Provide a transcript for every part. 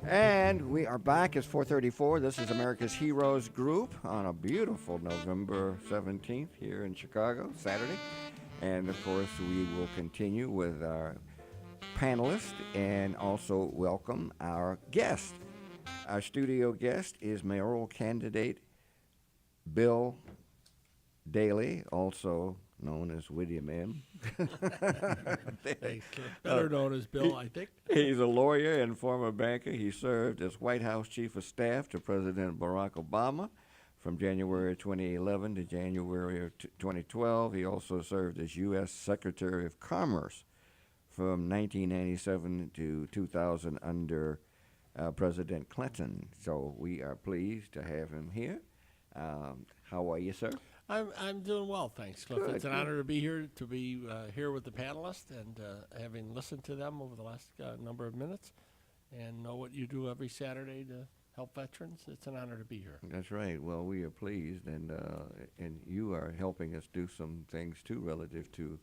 And we are back. It's 4:34. This is America's Heroes Group on a beautiful November 17th here in Chicago, Saturday. And of course, we will continue with our panelists and also welcome our guest. Our studio guest is mayoral candidate Bill Daley, also known as William M. Better known as Bill, I think. He's a lawyer and former banker. He served as White House Chief of Staff to President Barack Obama from January 2011 to January of 2012. He also served as U.S. Secretary of Commerce from 1997 to 2000 under President Clinton. So we are pleased to have him here. How are you, sir? I'm doing well, thanks, Cliff. Good, It's an good. honor to be here here with the panelists and having listened to them over the last number of minutes and know what you do every Saturday to help veterans. It's an honor to be here. That's right. Well, we are pleased, and you are helping us do some things too relative to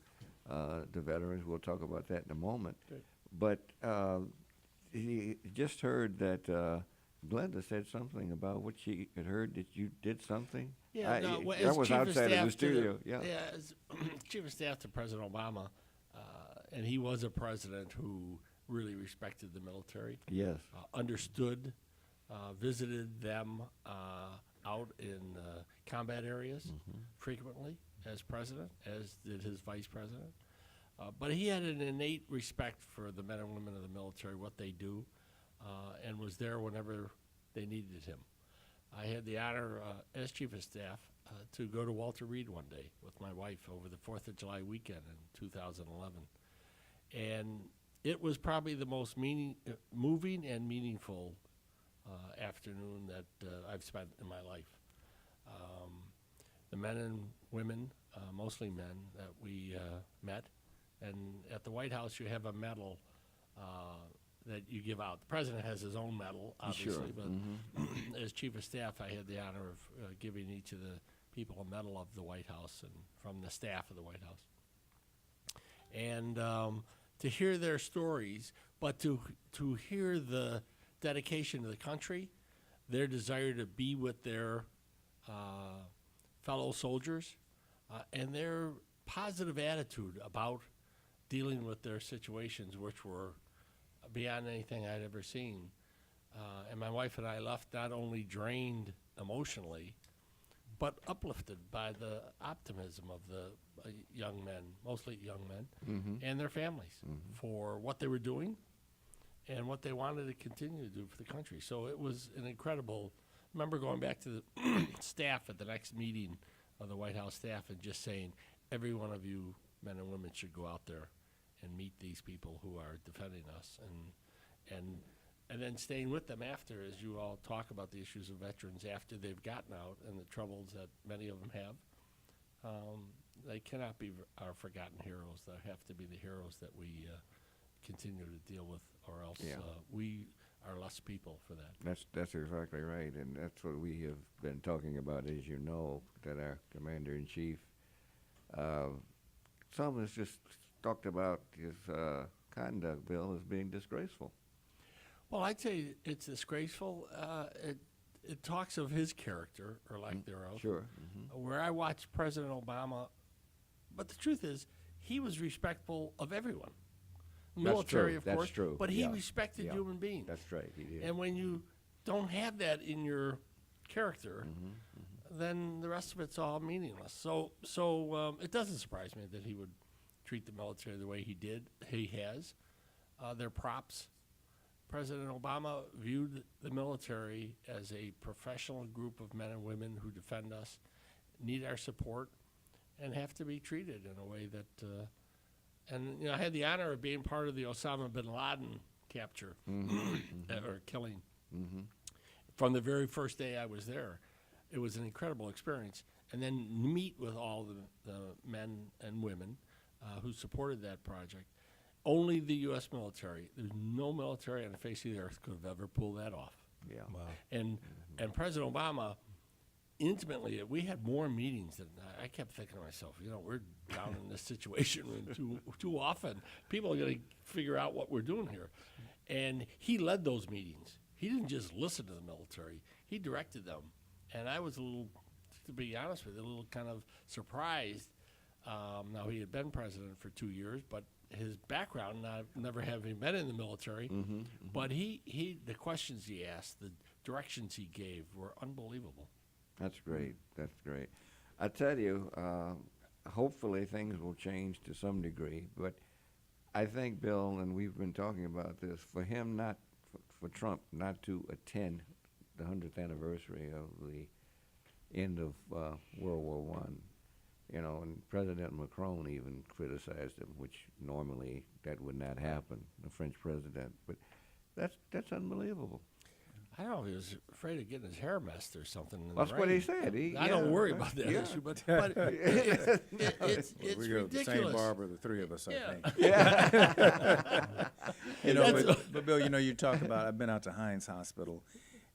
the veterans. We'll talk about that in a moment. Good. But he just heard that Glenda said something about what she had heard that you did something. Yeah, that as was Chief of outside of the Staff to studio. Yeah. as Chief of Staff to President Obama, and he was a president who really respected the military. Yes. Understood, visited them out in combat areas frequently as president, as did his vice president. But he had an innate respect for the men and women of the military, what they do, and was there whenever they needed him. I had the honor as Chief of Staff to go to Walter Reed one day with my wife over the 4th of July weekend in 2011. And it was probably the most moving and meaningful afternoon that I've spent in my life. The men and women, mostly men, that we met. And at the White House, you have a medal that you give out. The president has his own medal, obviously, Sure. but as Chief of Staff, I had the honor of giving each of the people a medal of the White House and from the staff of the White House. And to hear their stories, but to hear the dedication to the country, their desire to be with their fellow soldiers, and their positive attitude about dealing with their situations, which were beyond anything I'd ever seen. And my wife and I left not only drained emotionally, but uplifted by the optimism of the young men, mostly young men, and their families for what they were doing and what they wanted to continue to do for the country. So it was an incredible. I remember going back to the staff at the next meeting of the White House staff and just saying, every one of you men and women should go out there and meet these people who are defending us, and then staying with them after, as you all talk about the issues of veterans after they've gotten out and the troubles that many of them have. They cannot be our forgotten heroes. They have to be the heroes that we continue to deal with, or else we are less people for that. That's exactly right, and that's what we have been talking about, as you know, that our commander-in-chief, some has just talked about his conduct, Bill, as being disgraceful. Well, I'd say it's disgraceful. It talks of his character, or lack thereof. Sure. Where I watched President Obama, but the truth is, he was respectful of everyone. Military, of That's course, true. but he Yeah. respected Yeah. human beings. That's right, he did. And when you don't have that in your character, then the rest of it's all meaningless. So it doesn't surprise me that he would treat the military the way he has. They're props. President Obama viewed the military as a professional group of men and women who defend us, need our support, and have to be treated in a way that. And I had the honor of being part of the Osama bin Laden capture or killing. From the very first day I was there, it was an incredible experience. And then meet with all the men and women who supported that project. Only the U.S. military. There's no military on the face of the earth could have ever pulled that off. Yeah. Wow. And President Obama, intimately, we had more meetings than I kept thinking to myself, we're down in this situation too often. People are going to figure out what we're doing here. And he led those meetings. he didn't just listen to the military; he directed them. And I was a little, to be honest with you, a little kind of surprised. Now he had been president for 2 years, but his background, not never having been in the military, but the questions he asked, the directions he gave, were unbelievable. That's great. That's great. I tell you, hopefully things will change to some degree, but I think, Bill, and we've been talking about this, for him not, for Trump not to attend the 100th anniversary of the end of World War One, you know, and President Macron even criticized him, which normally that would not happen, the French president. But that's unbelievable. I don't know if he was afraid of getting his hair messed or something. That's what he said. I don't worry about that issue, but it's We go to the same ridiculous. barber, the three of us, Yeah. I think. Yeah. You know, That's- but Bill, you know, you talk about, I've been out to Heinz Hospital,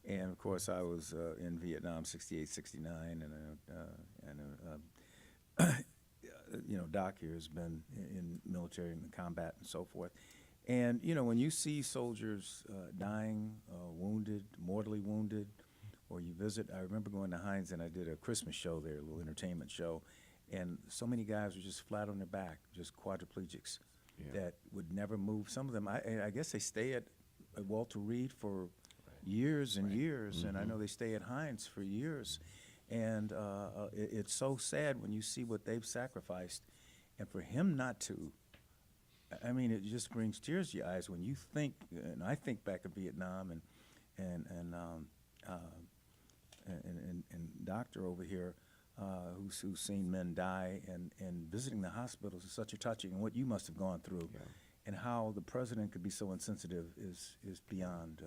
and of course I was in Vietnam, 68, 69, you know, Doc here has been in military and combat and so forth. And, you know, when you see soldiers dying, wounded, mortally wounded, or you visit, I remember going to Heinz and I did a Christmas show there, a little entertainment show, and so many guys were just flat on their back, just quadriplegics that would never move. Some of them, I guess they stay at Walter Reed for years and years, and I know they stay at Heinz for years. And it's so sad when you see what they've sacrificed, and for him not to. I mean, it just brings tears to your eyes when you think, and I think back of Vietnam and doctor over here who's seen men die, and visiting the hospitals is such a touching, and what you must have gone through. Yeah. And how the president could be so insensitive is beyond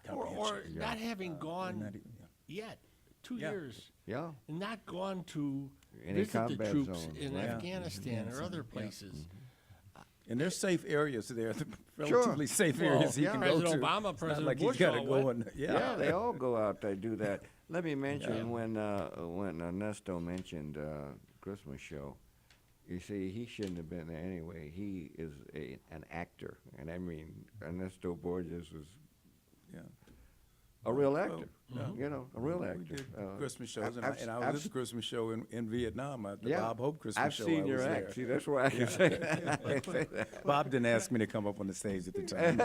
Or comprehension. not having gone Not even- yeah. yet, 2 Yeah. years, Yeah. and not gone to Any visit the combat troops zones, in right. Afghanistan or other Yeah. places. And there's safe areas there, the Sure. relatively safe Well, areas he yeah. can go President to. Obama, It's not President like Bush he's got to all go went. and Yeah, they all go out. They do that. Let me mention Yeah. when Ernesto mentioned Christmas show. You see, he shouldn't have been there anyway. He is an actor, and I mean, Ernesto Borges was Yeah. a real actor. yeah. You know, a real We actor. did Christmas shows, and I've- I was at the Christmas show in Vietnam, at the Yeah. Bob Hope Christmas I've show. seen I your was act. there. See, that's why I can say that. I can say that. Bob didn't ask me to come up on the stage at the time.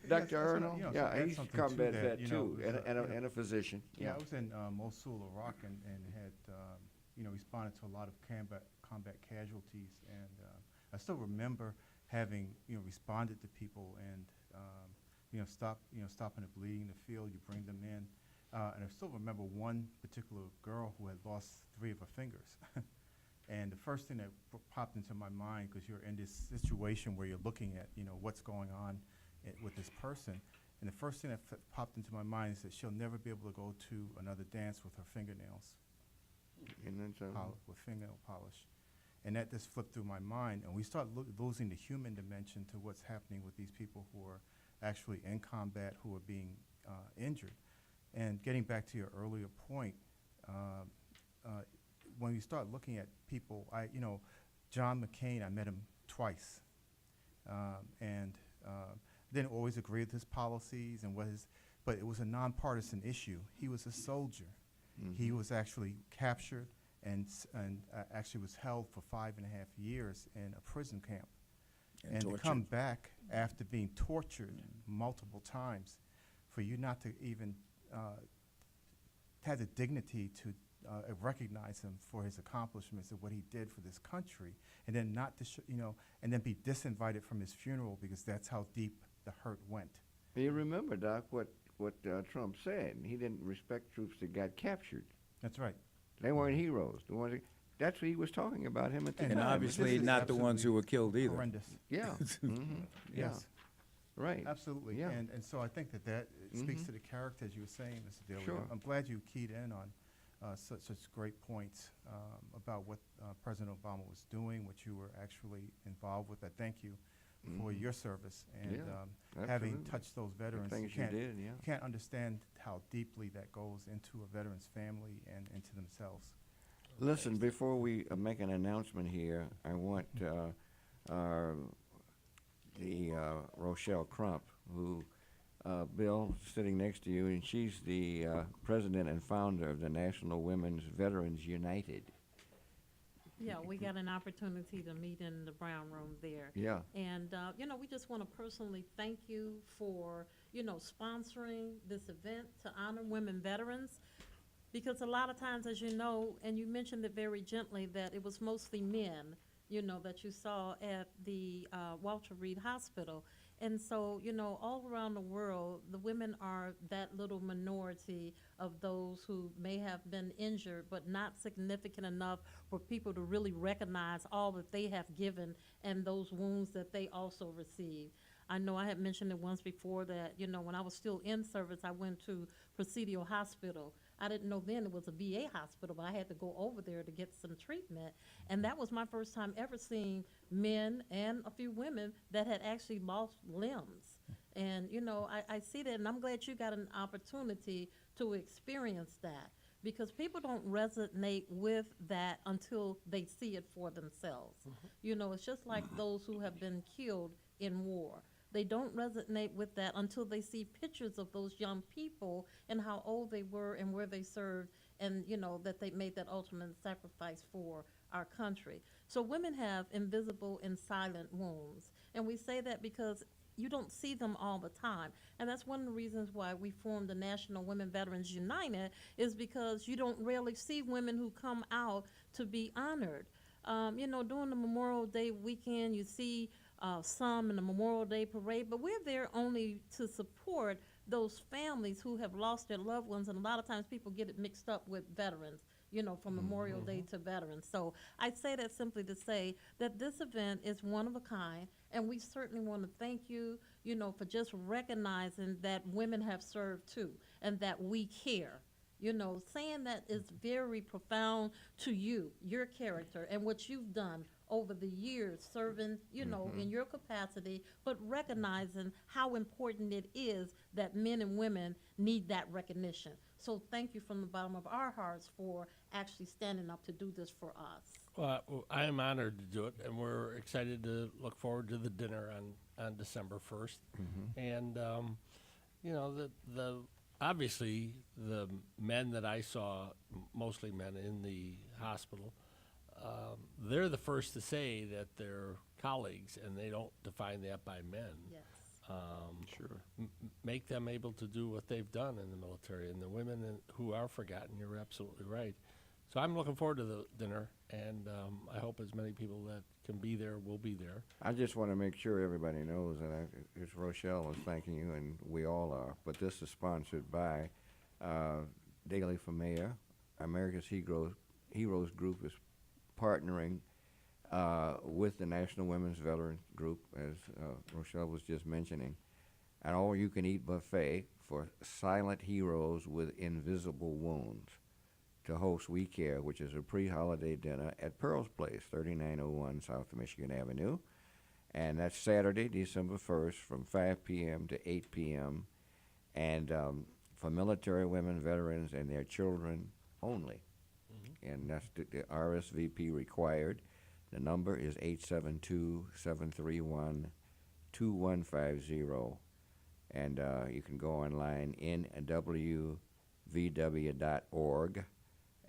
Dr. Arnold, You know, so yeah, that's he's a something combat too vet that, you know, too, and a physician. Yeah, I was in Mosul, Iraq, and had responded to a lot of combat casualties, and I still remember having responded to people and stopping the bleeding in the field. You bring them in, and I still remember one particular girl who had lost 3 of her fingers. And the first thing that popped into my mind, because you're in this situation where you're looking at what's going on with this person, and the first thing that popped into my mind is that she'll never be able to go to another dance with her fingernails, And then so, with fingernail polish. And that just flipped through my mind, and we start losing the human dimension to what's happening with these people who are actually in combat, who are being injured. And getting back to your earlier point, when you start looking at people, John McCain, I met him twice, and didn't always agree with his policies and but it was a nonpartisan issue. He was a soldier. He was actually captured and actually was held for 5.5 years in a prison camp. And to come back after being tortured multiple times, for you not to even have the dignity to recognize him for his accomplishments and what he did for this country, and then not to and then be disinvited from his funeral because that's how deep the hurt went. you remember, Doc, what Trump said? He didn't respect troops that got captured. That's right. They weren't heroes. The ones that's what he was talking about him at the And time. And obviously This is not the ones who absolutely were killed either. Horrendous. Yeah. Yeah. Yes. Right. Absolutely. Yeah. And so I think that speaks to the character, as you were saying, Mr. Daley. Sure. I'm glad you keyed in on such great points about what President Obama was doing, what you were actually involved with. I thank you for your service and Yeah, having absolutely. touched those veterans. things you did, yeah. You can't understand how deeply that goes into a veteran's family and into themselves. Listen, before we make an announcement here, I want the Rochelle Crump, who Bill, sitting next to you, and she's the president and founder of the National Women's Veterans United. Yeah, we got an opportunity to meet in the Brown Room there. Yeah. And, we just want to personally thank you for, sponsoring this event to honor women veterans. Because a lot of times, as you know, and you mentioned it very gently, that it was mostly men, that you saw at the Walter Reed Hospital. And so, all around the world, the women are that little minority of those who may have been injured, but not significant enough for people to really recognize all that they have given and those wounds that they also received. I know I had mentioned it once before that, when I was still in service, I went to Presidio Hospital. I didn't know then it was a VA hospital, but I had to go over there to get some treatment. And that was my first time ever seeing men and a few women that had actually lost limbs. And, I see that, and I'm glad you got an opportunity to experience that, because people don't resonate with that until they see it for themselves. It's just like those who have been killed in war. They don't resonate with that until they see pictures of those young people and how old they were and where they served, and that they made that ultimate sacrifice for our country. So women have invisible and silent wounds, and we say that because you don't see them all the time. And that's one of the reasons why we formed the National Women Veterans United, is because you don't rarely see women who come out to be honored. During the Memorial Day weekend, you see some in the Memorial Day parade, but we're there only to support those families who have lost their loved ones, and a lot of times people get it mixed up with veterans, from Memorial Day to veterans. So I say that simply to say that this event is one of a kind, and we certainly want to thank you, for just recognizing that women have served too, and that we care. Saying that is very profound to you, your character, and what you've done over the years serving, in your capacity, but recognizing how important it is that men and women need that recognition. So thank you from the bottom of our hearts for actually standing up to do this for us. Well, I am honored to do it, and we're excited to look forward to the dinner on December 1st. And, the obviously the men that I saw, mostly men in the hospital, they're the first to say that they're colleagues, and they don't define that by men. Yes. Sure. Make them able to do what they've done in the military, and the women who are forgotten, you're absolutely right. So I'm looking forward to the dinner, and I hope as many people that can be there will be there. I just want to make sure everybody knows that it's Rochelle is thanking you, and we all are. But this is sponsored by Daley for Mayor. America's Heroes Group is partnering with the National Women's Veterans Group, as Rochelle was just mentioning, an all-you-can-eat buffet for silent heroes with invisible wounds to host We Care, which is a pre-holiday dinner at Pearl's Place, 3901 South Michigan Avenue. And that's Saturday, December 1st, from 5 p.m. to 8 p.m. And for military women, veterans, and their children only. And that's the RSVP required. The number is 872-731-2150. And you can go online, nwvw.org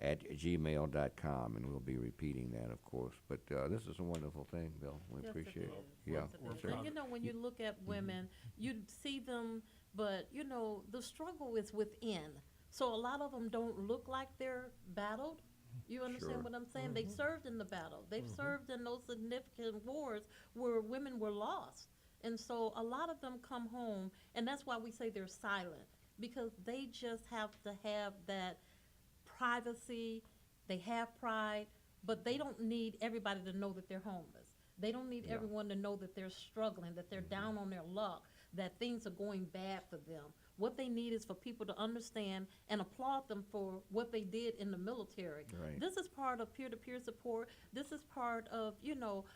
at gmail.com, and we'll be repeating that, of course. But this is a wonderful thing, Bill. We Yes, appreciate it it. is. Yeah, Yes, it is. sure. And when you look at women, you see them, but the struggle is within. So a lot of them don't look like they're battled. You understand Sure. what I'm saying? They served in the battle. They've served in those significant wars where women were lost. And so a lot of them come home, and that's why we say they're silent, because they just have to have that privacy. They have pride, but they don't need everybody to know that they're homeless. They don't need everyone to know that they're struggling, that they're down on their luck, that things are going bad for them. What they need is for people to understand and applaud them for what they did in the military. Right. This is part of peer-to-peer support. This is part of,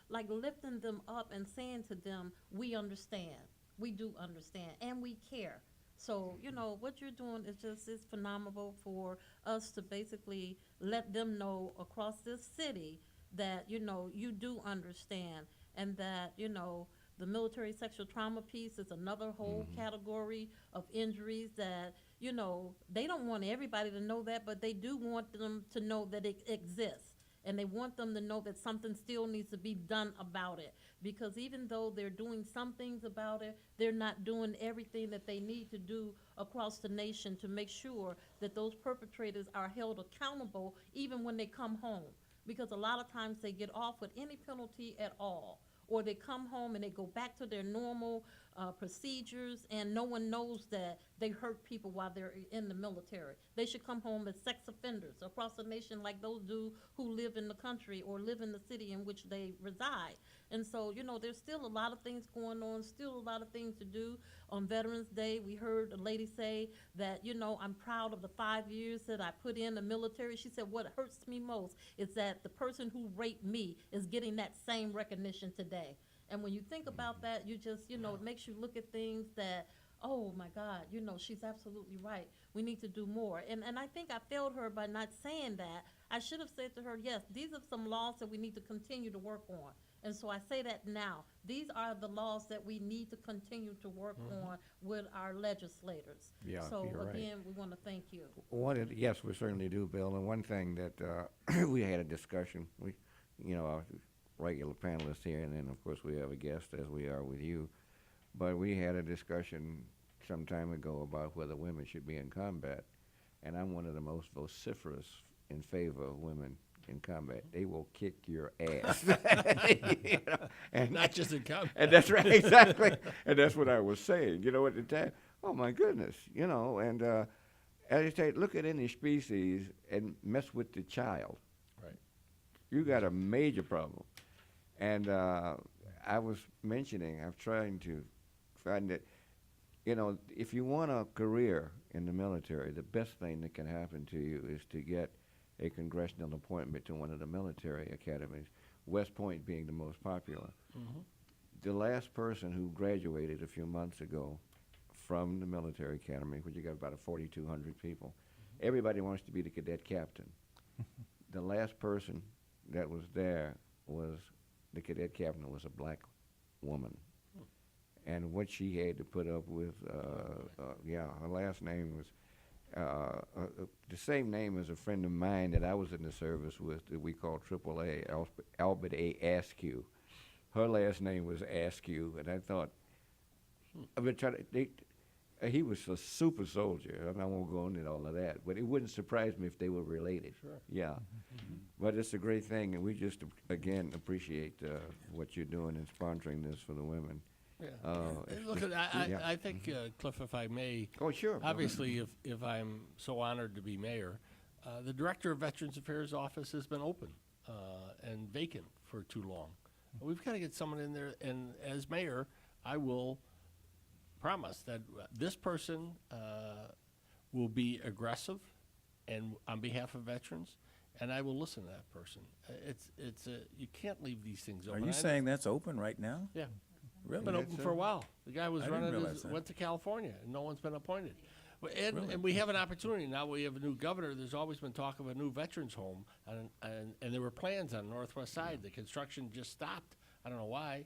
like lifting them up and saying to them, we understand. We do understand, and we care. So, what you're doing is phenomenal for us to basically let them know across this city that, you do understand, and that, The military sexual trauma piece is another whole category of injuries that, you know, they don't want everybody to know that, but they do want them to know that it exists. And they want them to know that something still needs to be done about it. Because even though they're doing some things about it, they're not doing everything that they need to do across the nation to make sure that those perpetrators are held accountable even when they come home. Because a lot of times they get off with any penalty at all. Or they come home and they go back to their normal procedures, and no one knows that they hurt people while they're in the military. They should come home as sex offenders across the nation like those do who live in the country or live in the city in which they reside. And so, you know, there's still a lot of things going on, still a lot of things to do. On Veterans Day, we heard a lady say that, you know, I'm proud of the 5 years that I put in the military. She said, what hurts me most is that the person who raped me is getting that same recognition today. And when you think about that, you just, you know, it makes you look at things that, oh my God, you know, she's absolutely right. We need to do more. And I think I failed her by not saying that. I should have said to her, yes, these are some laws that we need to continue to work on. And so I say that now. These are the laws that we need to continue to work on with our legislators. Yeah, So you're right. again, we want to thank you. Yes, we certainly do, Bill. And one thing that we had a discussion, our regular panelists here, and then of course we have a guest, as we are with you. But we had a discussion some time ago about whether women should be in combat, and I'm one of the most vociferous in favor of women in combat. They will kick your ass. And Not just in combat. and that's right, exactly. And that's what I was saying. At the time, oh my goodness, and as I say, look at any species and mess with the child. Right. You got a major problem. And I was mentioning, I'm trying to find that, if you want a career in the military, the best thing that can happen to you is to get a congressional appointment to one of the military academies, West Point being the most popular. The last person who graduated a few months ago from the military academy, which you got about 4,200 people, everybody wants to be the cadet captain. The last person that was there was the cadet captain was a black woman. And what she had to put up with, her last name was the same name as a friend of mine that I was in the service with that we call AAA, Albert A. Askew. Her last name was Askew, and I thought, he was a super soldier, and I won't go into all of that, but it wouldn't surprise me if they were related. Sure. Yeah. But it's a great thing, and we just, again, appreciate what you're doing in sponsoring this for the women. Yeah. it's Look, just- I think, Cliff, if I may, Oh, sure. obviously, if I'm so honored to be mayor, the Director of Veterans Affairs office has been open and vacant for too long. We've got to get someone in there, and as mayor, I will promise that this person will be aggressive and on behalf of veterans, and I will listen to that person. You can't leave these things open. Are you saying that's open right now? Yeah. Really? Been That's open for a while. The guy was I didn't running, realize that. went to California, and no one's been appointed. And, Really? and we have an opportunity now. We have a new governor. There's always been talk of a new veterans home, and there were plans on the northwest side. The construction just stopped. I don't know why.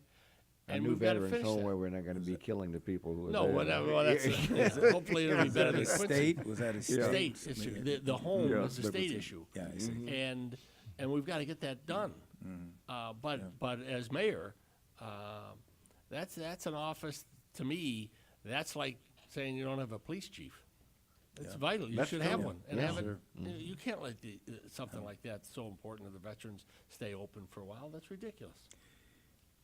A And new we've got to veterans finish home that. where we're not going to be killing the people who are No, there. whatever. Well, hopefully it'll be better than Was that a Quincy. state? Was that a state? State issue. The home Yeah, is a state issue. Yeah, I see. And we've got to get that done. But as mayor, that's an office to me. That's like saying you don't have a police chief. It's vital. You That's should true. have one, and Yeah. have it. Sure. You can't let something like that so important to the veterans stay open for a while. That's ridiculous.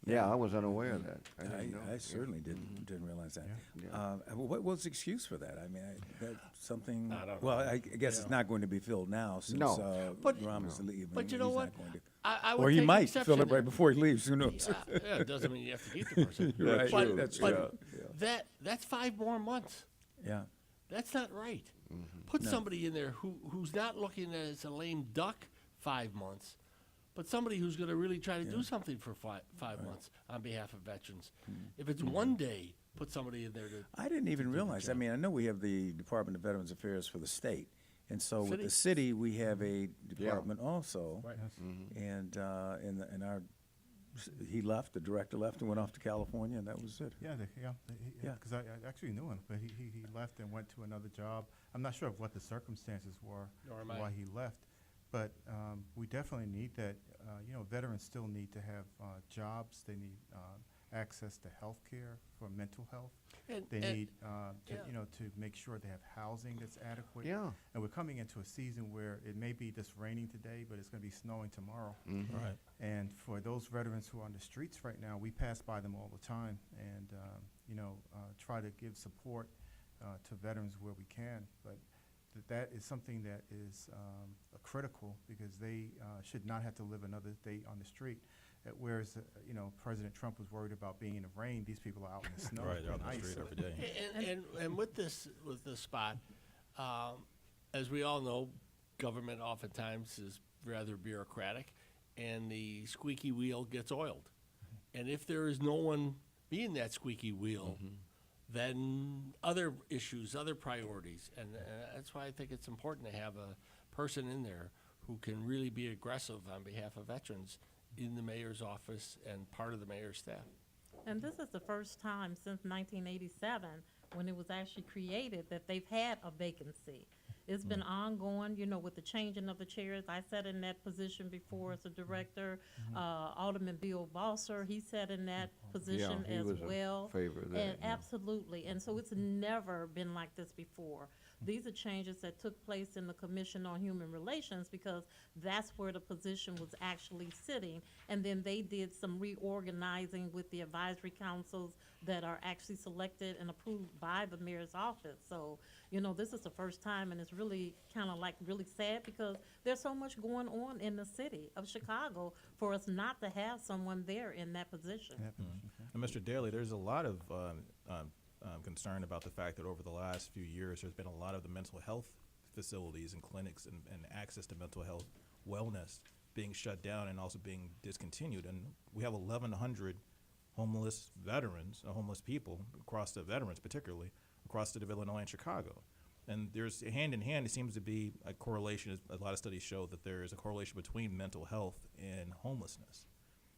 Yeah, I was unaware of that. I didn't know. I certainly didn't realize that. Yeah. What was the excuse for that? I mean, that's something. I don't Well, know. I guess it's not going to be filled now since No. But- Ron is leaving. But you know He's what? not going to. I would Or he take might exception fill it to- right before he leaves. Who knows? Yeah, it doesn't mean you have to keep the person. You're right. But, That's but true. that's 5 more months. Yeah. That's not right. Put somebody in there who's not looking as a lame duck 5 months, but somebody who's going to really try to do something for five months on behalf of veterans. If it's one day, put somebody in there to. I didn't even the realize. I job. mean, I know we have the Department of Veterans Affairs for the state, and so with City. the city we have a department also. Right. And in our He left, the director left and went off to California, and that was it. Yeah, Yeah. because I actually knew him, but he left and went to another job. I'm not sure of what the circumstances were Nor am I. why he left, but we definitely need that. Veterans still need to have jobs. They need access to health care for mental health. They need to make sure they have housing that's adequate. Yeah. And we're coming into a season where it may be just raining today, but it's going to be snowing tomorrow. Right. And for those veterans who are on the streets right now, we pass by them all the time and, try to give support to veterans where we can. But that is something that is critical because they should not have to live another day on the street. Whereas, President Trump was worried about being in the rain, these people are out in the snow Right, they're and on the ice. street every day. And with this spot, as we all know, government oftentimes is rather bureaucratic, and the squeaky wheel gets oiled. And if there is no one being that squeaky wheel, then other issues, other priorities, and that's why I think it's important to have a person in there who can really be aggressive on behalf of veterans in the mayor's office and part of the mayor's staff. And this is the first time since 1987, when it was actually created, that they've had a vacancy. It's been ongoing, with the changing of the chairs. I sat in that position before as a director. Alderman Bill Bosser, he sat in that position he as was in well. favor of that, And yeah. absolutely. And so it's never been like this before. These are changes that took place in the Commission on Human Relations because that's where the position was actually sitting. And then they did some reorganizing with the advisory councils that are actually selected and approved by the mayor's office. So, this is the first time, and it's really kind of like really sad because there's so much going on in the city of Chicago for us not to have someone there in that position. In that position, okay. And Mr. Daley, there's a lot of concern about the fact that over the last few years, there's been a lot of the mental health facilities and clinics and access to mental health wellness being shut down and also being discontinued. And we have 1,100 homeless veterans, homeless people across the veterans particularly, across the state of Illinois and Chicago. And there's hand in hand, it seems to be a correlation, as a lot of studies show that there is a correlation between mental health and homelessness.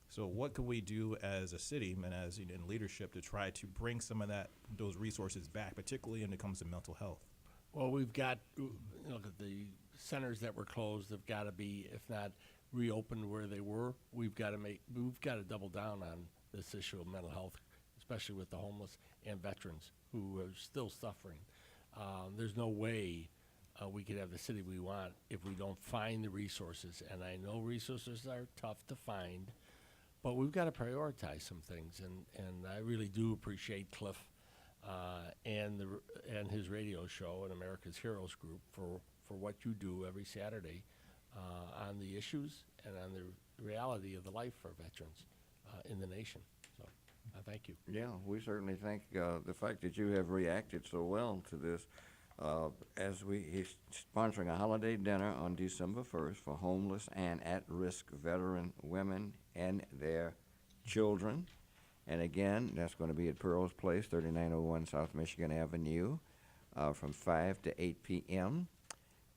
So what can we do as a city and as in leadership to try to bring some of those resources back, particularly when it comes to mental health? Well, we've got, the centers that were closed have got to be, if not reopened where they were. We've got to double down on this issue of mental health, especially with the homeless and veterans who are still suffering. There's no way we could have the city we want if we don't find the resources. And I know resources are tough to find, but we've got to prioritize some things. And I really do appreciate Cliff and his radio show and America's Heroes Group for what you do every Saturday on the issues and on the reality of the life for veterans in the nation. So I thank you. Yeah, we certainly thank the fact that you have reacted so well to this. He's sponsoring a holiday dinner on December 1st for homeless and at-risk veteran women and their children. And again, that's going to be at Pearl's Place, 3901 South Michigan Avenue, from 5 to 8 p.m.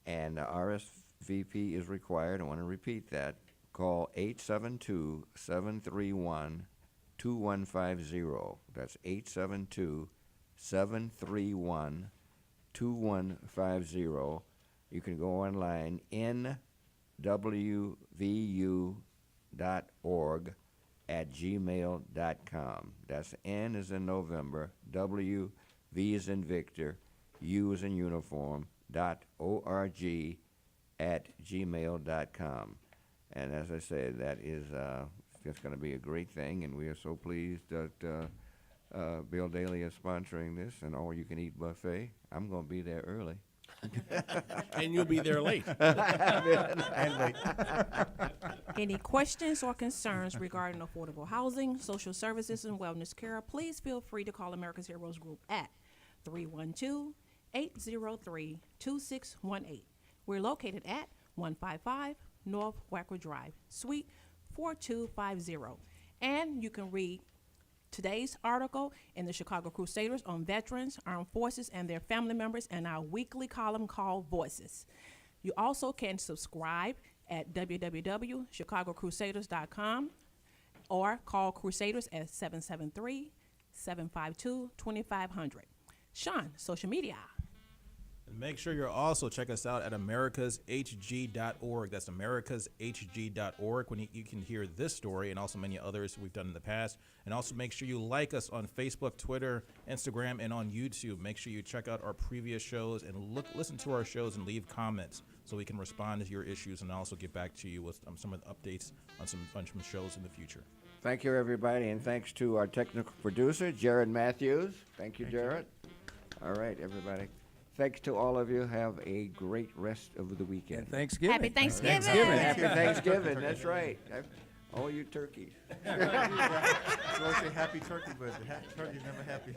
And RSVP is required. I want to repeat that. Call 872-731-2150. That's 872-731-2150. You can go online, nwvu.org at gmail.com. That's N as in November, W, V as in Victor, U as in uniform, .org at gmail.com. And as I said, that is just going to be a great thing, and we are so pleased that Bill Daley is sponsoring this, and all-you-can-eat buffet. I'm going to be there early. And you'll be there late. And late. Any questions or concerns regarding affordable housing, social services, and wellness care, please feel free to call America's Heroes Group at 312-803-2618. We're located at 155 North Wacker Drive, Suite 4250. And you can read today's article in the Chicago Crusaders on veterans, armed forces, and their family members, and our weekly column called Voices. You also can subscribe at www.chicagocrusaders.com or call Crusaders at 773-752-2500. Sean, social media. And make sure you're also check us out at americashg.org. That's americashg.org when you can hear this story and also many others we've done in the past. And also make sure you like us on Facebook, Twitter, Instagram, and on YouTube. Make sure you check out our previous shows and listen to our shows and leave comments so we can respond to your issues and also get back to you with some of the updates on some shows in the future. Thank you, everybody, and thanks to our technical producer, Jared Matthews. Thank you, Jared. All right, everybody. Thanks to all of you. Have a great rest of the weekend. And Thanksgiving. Happy Thanksgiving. Happy Thanksgiving. That's right. All you turkeys. You always say happy turkey, but the turkey's never happy.